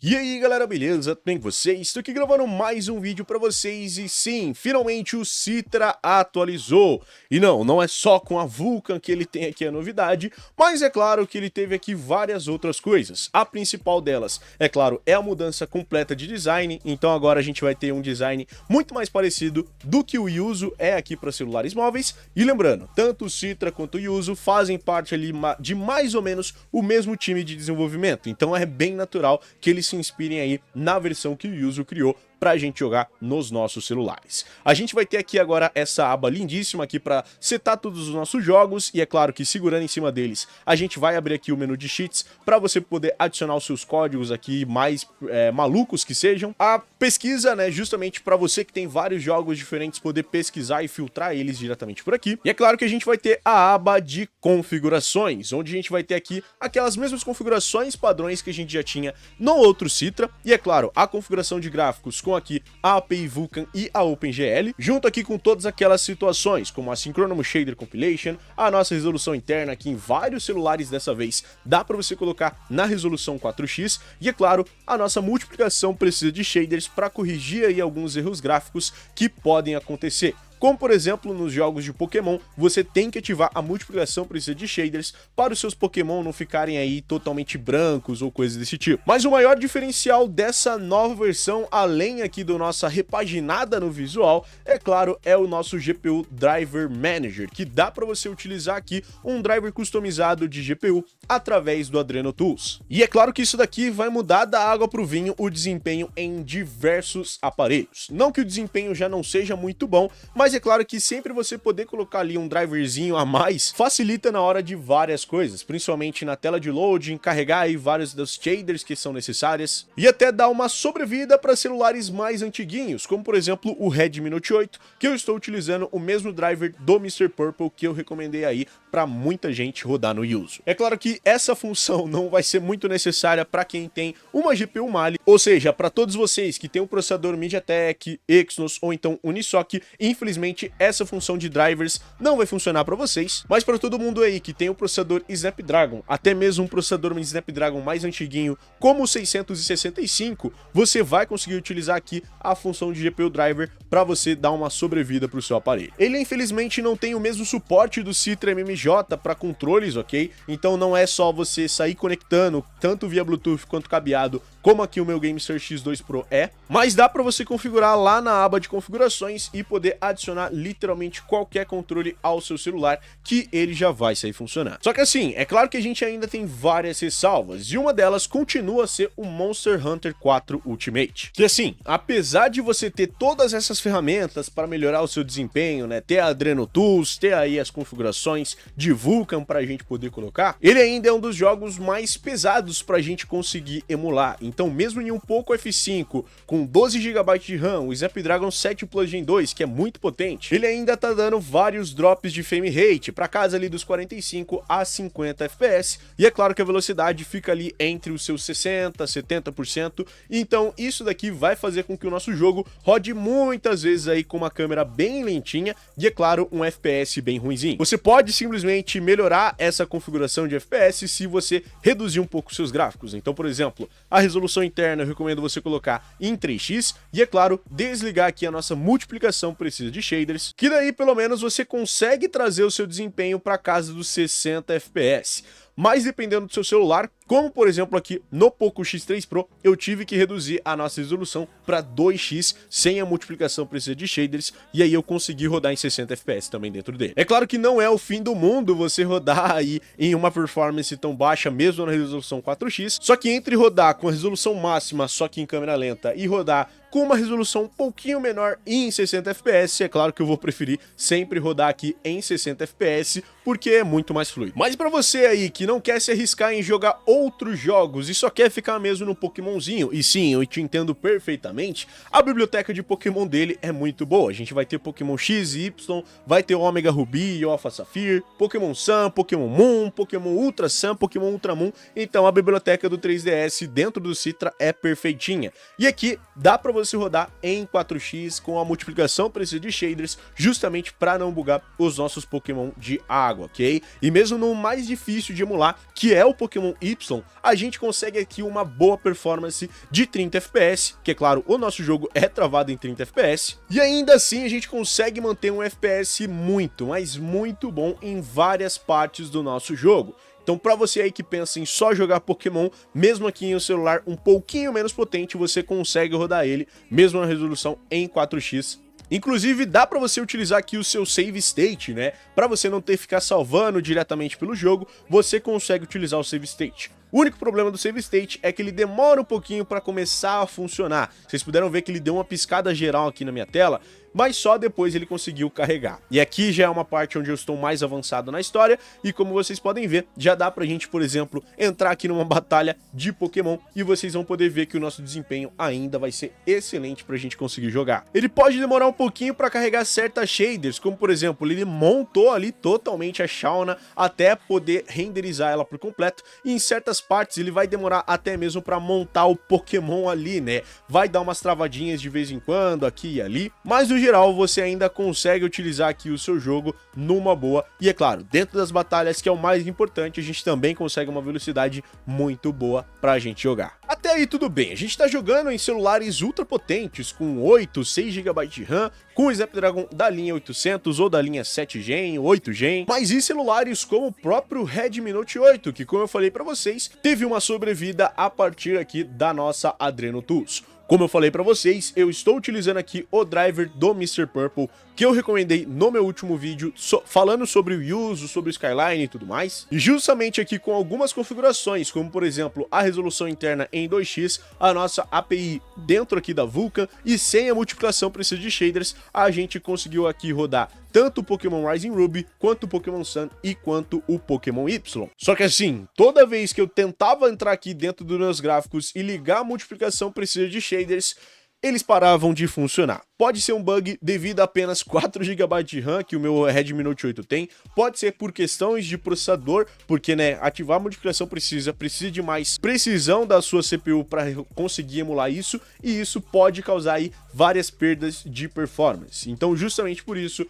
E aí galera, beleza? Tudo bem com vocês? Estou aqui gravando mais um vídeo para vocês e sim, finalmente o Citra atualizou. E não é só com a Vulcan que ele tem aqui a novidade, mas é claro que ele teve aqui várias outras coisas. A principal delas, é claro, é a mudança completa de design, então agora a gente vai ter um design muito mais parecido do que o Yuzu é aqui para celulares móveis. E lembrando, tanto o Citra quanto o Yuzu fazem parte ali de mais ou menos o mesmo time de desenvolvimento, então é bem natural que eles se inspirem aí na versão que o Yuzu criou pra gente jogar nos nossos celulares. A gente vai ter aqui agora essa aba lindíssima aqui para setar todos os nossos jogos e é claro que segurando em cima deles a gente vai abrir aqui o menu de cheats para você poder adicionar os seus códigos aqui mais malucos que sejam. A pesquisa, né, justamente para você que tem vários jogos diferentes poder pesquisar e filtrar eles diretamente por aqui. E é claro que a gente vai ter a aba de configurações, onde a gente vai ter aqui aquelas mesmas configurações padrões que a gente já tinha no outro Citra e é claro, a configuração de gráficos com aqui a API Vulkan e a OpenGL, junto aqui com todas aquelas situações, como a Synchronous Shader Compilation, a nossa resolução interna aqui em vários celulares dessa vez, dá para você colocar na resolução 4x, e é claro, a nossa multiplicação precisa de shaders para corrigir aí alguns erros gráficos que podem acontecer. Como por exemplo nos jogos de Pokémon, você tem que ativar a multiplicação precisa de shaders para os seus Pokémon não ficarem aí totalmente brancos ou coisas desse tipo. Mas o maior diferencial dessa nova versão, além aqui da nossa repaginada no visual, é claro, é o nosso GPU Driver Manager, que dá para você utilizar aqui um driver customizado de GPU através do Adreno Tools. E é claro que isso daqui vai mudar da água para o vinho o desempenho em diversos aparelhos. Não que o desempenho já não seja muito bom, mas é claro que sempre você poder colocar ali um driverzinho a mais facilita na hora de várias coisas, principalmente na tela de loading, carregar aí vários dos shaders que são necessárias e até dar uma sobrevida para celulares mais antiguinhos, como por exemplo o Redmi Note 8, que eu estou utilizando o mesmo driver do Mr. Purple que eu recomendei aí para muita gente rodar no Yuzu. É claro que essa função não vai ser muito necessária para quem tem uma GPU Mali, ou seja, para todos vocês que tem um processador MediaTek, Exynos ou então Unisoc, infelizmente essa função de drivers não vai funcionar para vocês, mas para todo mundo aí que tem um processador Snapdragon, até mesmo um processador Snapdragon mais antiguinho, como o 665, você vai conseguir utilizar aqui a função de GPU Driver para você dar uma sobrevida para o seu aparelho. Ele infelizmente não tem o mesmo suporte do Citra MMJ para controles, ok? Então não é só você sair conectando tanto via Bluetooth quanto cabeado, como aqui o meu GameSir X2 Pro mas dá para você configurar lá na aba de configurações e poder adicionar literalmente qualquer controle ao seu celular que ele já vai sair funcionando. Só que assim, é claro que a gente ainda tem várias ressalvas e uma delas continua a ser o Monster Hunter 4 Ultimate. Que assim, apesar de você ter todas essas ferramentas para melhorar o seu desempenho, né, ter a Adreno Tools, ter aí as configurações de Vulkan para a gente poder colocar, ele ainda é um dos jogos mais pesados para a gente conseguir emular. Então mesmo em um Poco F5 com 12 GB de RAM, o Snapdragon 7 Plus Gen 2, que é muito potente, ele ainda tá dando vários drops de frame rate para casa ali dos 45 a 50 FPS, e é claro que a velocidade fica ali entre os seus 60, 70%, então isso daqui vai fazer com que o nosso jogo rode muitas vezes aí com uma câmera bem lentinha e é claro, um FPS bem ruinzinho. Você pode simplesmente melhorar essa configuração de FPS se você reduzir um pouco seus gráficos. Então, por exemplo, a resolução interna eu recomendo você colocar em 3x e é claro, desligar aqui a nossa multiplicação precisa de shaders, que daí pelo menos você consegue trazer o seu desempenho para casa dos 60 FPS. Mas dependendo do seu celular, como por exemplo aqui no Poco X3 Pro, eu tive que reduzir a nossa resolução para 2x sem a multiplicação precisa de shaders, e aí eu consegui rodar em 60 FPS também dentro dele. É claro que não é o fim do mundo você rodar aí em uma performance tão baixa mesmo na resolução 4x, só que entre rodar com a resolução máxima só que em câmera lenta e rodar com uma resolução um pouquinho menor e em 60 FPS, é claro que eu vou preferir sempre rodar aqui em 60 FPS, porque é muito mais fluido. Mas para você aí que não quer se arriscar em jogar outros jogos e só quer ficar mesmo no Pokémonzinho, e sim, eu te entendo perfeitamente, a biblioteca de Pokémon dele é muito boa. A gente vai ter Pokémon X e Y, vai ter Omega Ruby e Alpha Sapphire, Pokémon Sun, Pokémon Moon, Pokémon Ultra Sun, Pokémon Ultra Moon, então a biblioteca do 3DS dentro do Citra é perfeitinha. E aqui dá para você rodar em 4x com a multiplicação precisa de shaders, justamente para não bugar os nossos Pokémon de água, ok? E mesmo no mais difícil de emular, que é o Pokémon Y, a gente consegue aqui uma boa performance de 30 FPS, que é claro, o nosso jogo é travado em 30 FPS, e ainda assim a gente consegue manter um FPS muito, mas muito bom em várias partes do nosso jogo. Então, para você aí que pensa em só jogar Pokémon, mesmo aqui em um celular um pouquinho menos potente, você consegue rodar ele, mesmo na resolução em 4x. Inclusive, dá para você utilizar aqui o seu save state, né? Para você não ter que ficar salvando diretamente pelo jogo, você consegue utilizar o save state. O único problema do save state é que ele demora um pouquinho para começar a funcionar. Vocês puderam ver que ele deu uma piscada geral aqui na minha tela, mas só depois ele conseguiu carregar. E aqui já é uma parte onde eu estou mais avançado na história, e como vocês podem ver, já dá pra gente, por exemplo, entrar aqui numa batalha de Pokémon, e vocês vão poder ver que o nosso desempenho ainda vai ser excelente pra gente conseguir jogar. Ele pode demorar um pouquinho pra carregar certas shaders, como por exemplo, ele montou ali totalmente a Shauna até poder renderizar ela por completo, e em certas partes ele vai demorar até mesmo pra montar o Pokémon ali, né? Vai dar umas travadinhas de vez em quando, aqui e ali, mas no geral você ainda consegue utilizar aqui o seu jogo numa boa, e é claro, dentro das batalhas, que é o mais importante, a gente também consegue uma velocidade muito boa pra gente jogar. Até aí tudo bem, a gente tá jogando em celulares ultra potentes, com 8, 6 GB de RAM, com o Snapdragon da linha 800 ou da linha 7 Gen, 8 Gen, mas e celulares como o próprio Redmi Note 8, que como eu falei pra vocês, teve uma sobrevida a partir aqui da nossa Adreno Tools. Como eu falei pra vocês, eu estou utilizando aqui o driver do Mr. Purple, que eu recomendei no meu último vídeo, falando sobre o uso, sobre o Skyline e tudo mais. E justamente aqui com algumas configurações, como por exemplo, a resolução interna em 2x, a nossa API dentro aqui da Vulkan, e sem a multiplicação precisa de shaders, a gente conseguiu aqui rodar tanto o Pokémon Rising Ruby, quanto o Pokémon Sun e quanto o Pokémon Y. Só que assim, toda vez que eu tentava entrar aqui dentro dos meus gráficos e ligar a multiplicação precisa de shaders, eles paravam de funcionar. Pode ser um bug devido a apenas 4 GB de RAM que o meu Redmi Note 8 tem, pode ser por questões de processador, porque né, ativar a multiplicação precisa de mais precisão da sua CPU para conseguir emular isso, e isso pode causar aí várias perdas de performance. Então justamente por isso,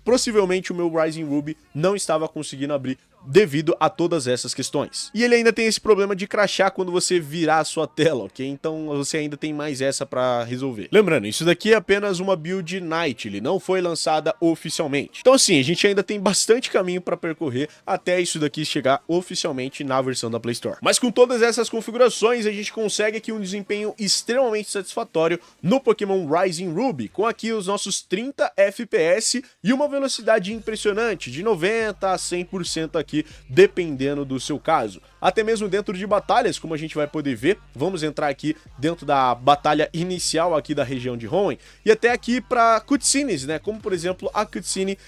possivelmente o meu Rising Ruby não estava conseguindo abrir devido a todas essas questões. E ele ainda tem esse problema de crashar quando você virar a sua tela, ok? Então você ainda tem mais essa para resolver. Lembrando, isso daqui é apenas uma build Night, ele não foi lançada oficialmente. Então assim, a gente ainda tem bastante caminho para percorrer até isso daqui chegar oficialmente na versão da Play Store. Mas com todas essas configurações, a gente consegue aqui um desempenho extremamente satisfatório no Pokémon Rising Ruby, com aqui os nossos 30 FPS e uma velocidade impressionante, de 90 a 100% aqui, dependendo do seu caso. Até mesmo dentro de batalhas, como a gente vai poder ver, vamos entrar aqui dentro da batalha inicial aqui da região de Hoenn, e até aqui para cutscenes, né, como por exemplo a cutscene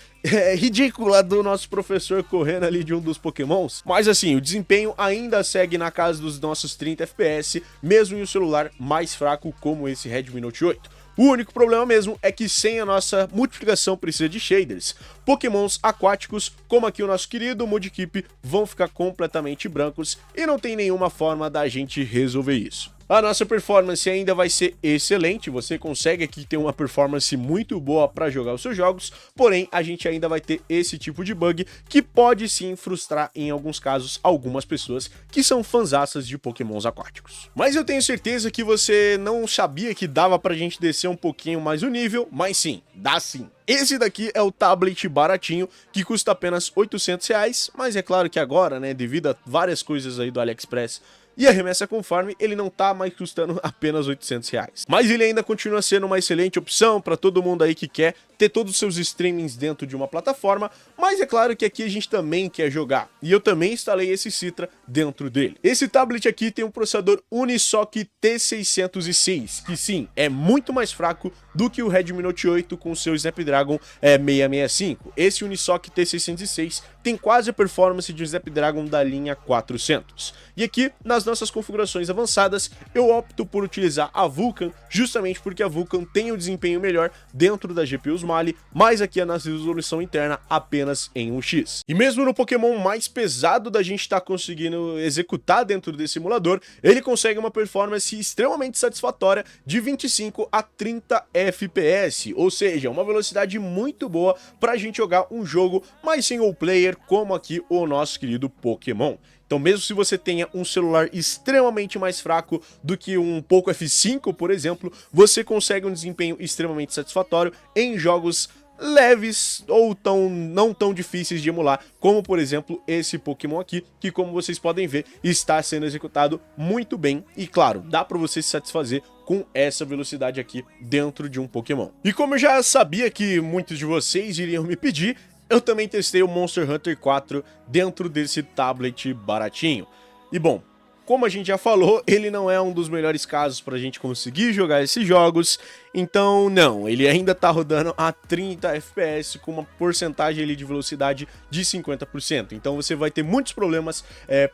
ridícula do nosso professor correndo ali de um dos Pokémons. Mas assim, o desempenho ainda segue na casa dos nossos 30 FPS, mesmo em um celular mais fraco como esse Redmi Note 8. O único problema mesmo é que sem a nossa multiplicação precisa de shaders, Pokémons aquáticos, como aqui o nosso querido Mudkip, vão ficar completamente brancos e não tem nenhuma forma da gente resolver isso. A nossa performance ainda vai ser excelente, você consegue aqui ter uma performance muito boa para jogar os seus jogos, porém a gente ainda vai ter esse tipo de bug que pode sim frustrar em alguns casos algumas pessoas que são fanzaças de Pokémons aquáticos. Mas eu tenho certeza que você não sabia que dava pra gente descer um pouquinho mais o nível, mas sim, dá sim. Esse daqui é o tablet baratinho, que custa apenas R$800, mas é claro que agora, né, devido a várias coisas aí do AliExpress e a remessa conforme, ele não tá mais custando apenas R$800. Mas ele ainda continua sendo uma excelente opção para todo mundo aí que quer ter todos os seus streamings dentro de uma plataforma, mas é claro que aqui a gente também quer jogar, e eu também instalei esse Citra dentro dele. Esse tablet aqui tem um processador Unisoc T606, que sim, é muito mais fraco do que o Redmi Note 8 com seu Snapdragon 665. Esse Unisoc T606 tem quase a performance de um Snapdragon da linha 400. E aqui, nas as nossas configurações avançadas, eu opto por utilizar a Vulcan, justamente porque a Vulcan tem um desempenho melhor dentro da GPU Mali, mas aqui é na resolução interna apenas em 1x. E mesmo no Pokémon mais pesado da gente estar conseguindo executar dentro desse emulador, ele consegue uma performance extremamente satisfatória de 25 a 30 FPS, ou seja, uma velocidade muito boa para a gente jogar um jogo mais single player como aqui o nosso querido Pokémon. Então mesmo se você tenha um celular extremamente mais fraco do que um Poco F5, por exemplo, você consegue um desempenho extremamente satisfatório em jogos leves ou não tão difíceis de emular, como por exemplo esse Pokémon aqui, que como vocês podem ver, está sendo executado muito bem e claro, dá para você se satisfazer com essa velocidade aqui dentro de um Pokémon. E como eu já sabia que muitos de vocês iriam me pedir, eu também testei o Monster Hunter 4 dentro desse tablet baratinho. E bom, como a gente já falou, ele não é um dos melhores casos para a gente conseguir jogar esses jogos, então não, ele ainda tá rodando a 30 FPS com uma porcentagem ali de velocidade de 50%, então você vai ter muitos problemas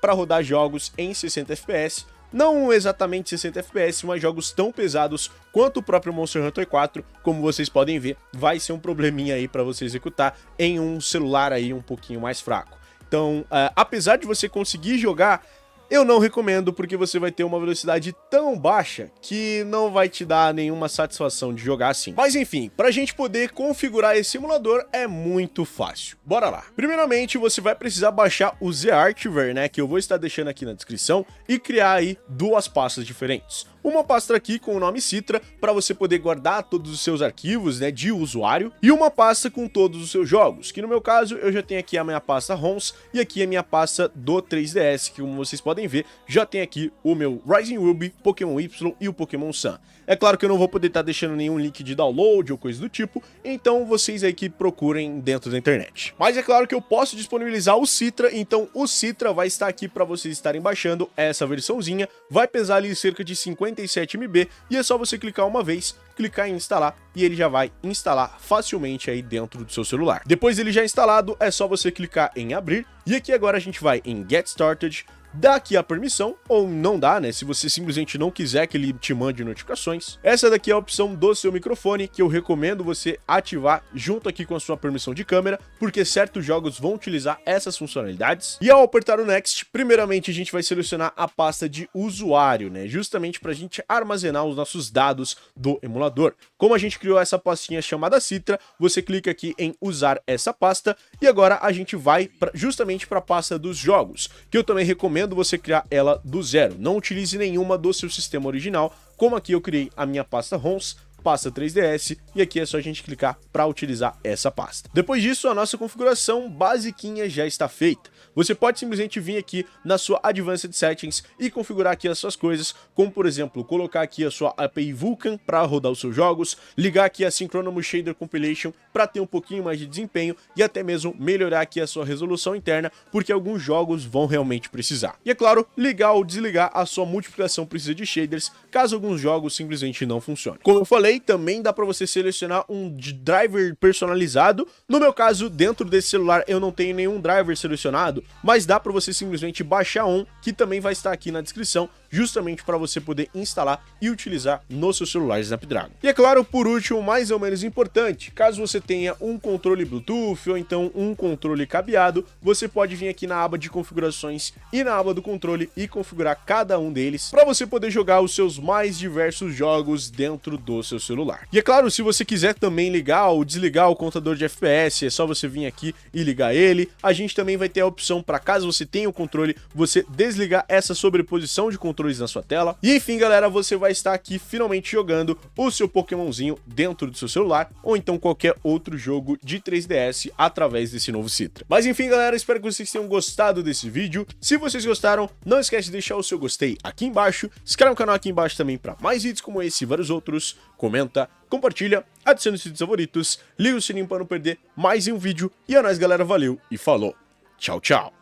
para rodar jogos em 60 FPS, não exatamente 60 FPS, mas jogos tão pesados quanto o próprio Monster Hunter 4, como vocês podem ver, vai ser um probleminha aí para você executar em um celular aí um pouquinho mais fraco. Então, apesar de você conseguir jogar, eu não recomendo porque você vai ter uma velocidade tão baixa que não vai te dar nenhuma satisfação de jogar assim. Mas enfim, pra gente poder configurar esse simulador é muito fácil. Bora lá. Primeiramente, você vai precisar baixar o ZArchiver, né, que eu vou estar deixando aqui na descrição, e criar aí duas pastas diferentes. Uma pasta aqui com o nome Citra, para você poder guardar todos os seus arquivos, né, de usuário, e uma pasta com todos os seus jogos, que no meu caso eu já tenho aqui a minha pasta ROMs e aqui a minha pasta do 3DS, que como vocês podem ver, já tem aqui o meu Rising Ruby, Pokémon Y e o Pokémon Sun. É claro que eu não vou poder estar deixando nenhum link de download ou coisa do tipo, então vocês aí que procurem dentro da internet. Mas é claro que eu posso disponibilizar o Citra, então o Citra vai estar aqui para vocês estarem baixando essa versãozinha, vai pesar ali cerca de 57 MB e é só você clicar uma vez, clicar em instalar e ele já vai instalar facilmente aí dentro do seu celular. Depois ele já instalado, é só você clicar em abrir e aqui agora a gente vai em Get Started, dá aqui a permissão, ou não dá, né, se você simplesmente não quiser que ele te mande notificações. Essa daqui é a opção do seu microfone, que eu recomendo você ativar junto aqui com a sua permissão de câmera, porque certos jogos vão utilizar essas funcionalidades. E ao apertar o Next, primeiramente a gente vai selecionar a pasta de usuário, né, justamente para a gente armazenar os nossos dados do emulador. Como a gente criou essa pastinha chamada Citra, você clica aqui em usar essa pasta, e agora a gente vai justamente para a pasta dos jogos, que eu também recomendo você criar ela do zero. Não utilize nenhuma do seu sistema original, como aqui eu criei a minha pasta ROMs, pasta 3DS, e aqui é só a gente clicar para utilizar essa pasta. Depois disso, a nossa configuração basiquinha já está feita. Você pode simplesmente vir aqui na sua Advanced Settings e configurar aqui as suas coisas, como por exemplo, colocar aqui a sua API Vulkan para rodar os seus jogos, ligar aqui a Synchronous Shader Compilation para ter um pouquinho mais de desempenho e até mesmo melhorar aqui a sua resolução interna, porque alguns jogos vão realmente precisar. E é claro, ligar ou desligar a sua multiplicação precisa de shaders, caso alguns jogos simplesmente não funcionem. Como eu falei, também dá para você selecionar um driver personalizado. No meu caso, dentro desse celular eu não tenho nenhum driver selecionado, mas dá para você simplesmente baixar um, que também vai estar aqui na descrição, justamente para você poder instalar e utilizar no seu celular Snapdragon. E é claro, por último, mais ou menos importante, caso você tenha um controle Bluetooth ou então um controle cabeado, você pode vir aqui na aba de configurações e na aba do controle e configurar cada um deles para você poder jogar os seus mais diversos jogos dentro do seu celular. E é claro, se você quiser também ligar ou desligar o contador de FPS, é só você vir aqui e ligar ele. A gente também vai ter a opção para, caso você tenha o controle, você desligar essa sobreposição de controles na sua tela. E enfim, galera, você vai estar aqui finalmente jogando o seu Pokémonzinho dentro do seu celular ou então qualquer outro jogo de 3DS através desse novo Citra. Mas enfim, galera, espero que vocês tenham gostado desse vídeo. Se vocês gostaram, não esquece de deixar o seu gostei aqui embaixo, se inscreve no canal aqui embaixo também para mais vídeos como esse e vários outros, comenta, compartilha, adiciona os vídeos favoritos, liga o sininho para não perder mais um vídeo e é nóis, galera, valeu e falou, tchau, tchau.